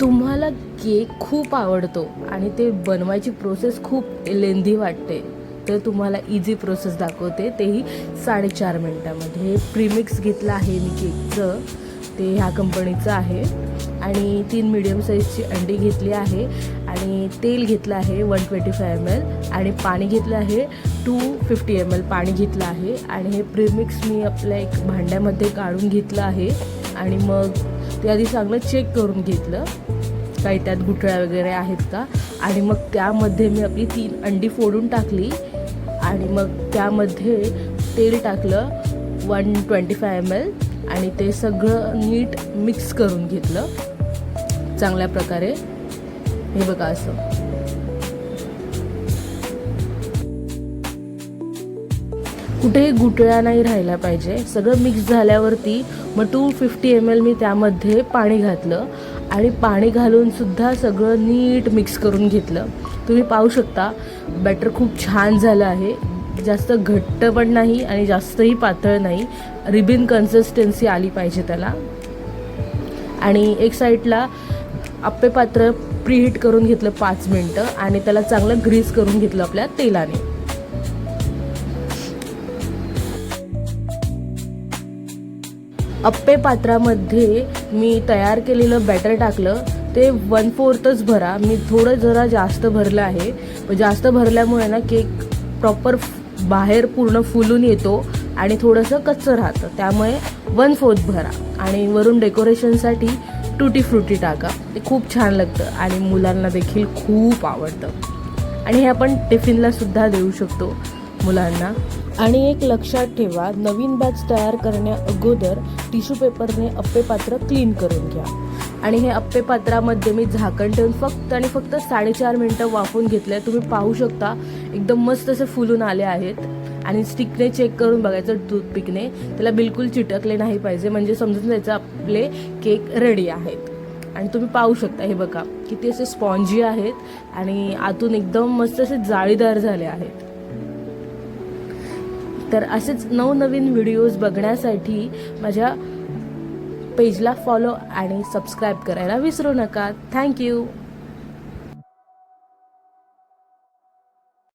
तुम्हाला केक खूप आवडतो आणि ते बनवायची प्रोसेस खूप लेंदी वाटते, तर तुम्हाला इझी प्रोसेस दाखवते, तेही 4.5 मिनटामध्ये. हे प्रीमिक्स घेतलं आहे मी केकचं, ते ह्या कंपनीचं आहे. आणि 3 मीडियम साईजची अंडी घेतली आहे आणि तेल घेतलं आहे 125 ml आणि पाणी घेतलं आहे 250 ml पाणी घेतलं आहे. आणि हे प्रीमिक्स मी आपल्या एक भांड्यामध्ये काढून घेतलं आहे आणि मग ते आधी चांगलं चेक करून घेतलं काही त्यात गुठळ्या वगैरे आहेत का. आणि मग त्यामध्ये मी आपली 3 अंडी फोडून टाकली आणि मग त्यामध्ये तेल टाकलं 125 ml आणि ते सगळं नीट मिक्स करून घेतलं चांगल्या प्रकारे. हे बघा असं. कुठेही गुठळ्या नाही राहायला पाहिजे. सगळं मिक्स झाल्यावरती मग 250 ml मी त्यामध्ये पाणी घातलं आणि पाणी घालून सुद्धा सगळं नीट मिक्स करून घेतलं. तुम्ही पाहू शकता बॅटर खूप छान झालं आहे. जास्त घट्ट पण नाही आणि जास्तही पातळ नाही, रिबिन कन्सिस्टन्सी आली पाहिजे त्याला. आणि एक साईडला आप्पे पात्र प्रीहीट करून घेतलं 5 मिनटं आणि त्याला चांगलं ग्रीस करून घेतलं आपल्या तेलाने. आप्पे पात्रामध्ये मी तयार केलेलं बॅटर टाकलं. ते 1/4च भरा. मी थोडं जरा जास्त भरलं आहे. जास्त भरल्यामुळे ना केक प्रॉपर बाहेर पूर्ण फुलून येतो आणि थोडंसं कच्चं राहतं, त्यामुळे 1/4 भरा. आणि वरून डेकोरेशनसाठी टूटी फ्रुटी टाका, ते खूप छान लागतं आणि मुलांना देखील खूप आवडतं. आणि हे आपण टिफिनला सुद्धा देऊ शकतो मुलांना. आणि एक लक्षात ठेवा, नवीन बॅच तयार करण्या अगोदर टिश्यू पेपरने अप्पे पात्र क्लीन करून घ्या. आणि हे अप्पे पात्रामध्ये मी झाकण ठेवून फक्त 4.5 मिनटं वाफवून घेतलं आहे. तुम्ही पाहू शकता एकदम मस्त असे फुलून आले आहेत. आणि स्टिकने चेक करून बघायचं, टूथपिकने, त्याला बिलकुल चिटकले नाही पाहिजे, म्हणजे समजून जायचं आपले केक रेडी आहेत. आणि तुम्ही पाहू शकता हे बघा किती असे स्पॉन्जी आहेत आणि आतून एकदम मस्त असे जाळीदार झाले आहेत. तर असेच नवनवीन व्हिडिओज बघण्यासाठी माझ्या पेजला फॉलो आणि सबस्क्राईब करायला विसरू नका. थँक्यू.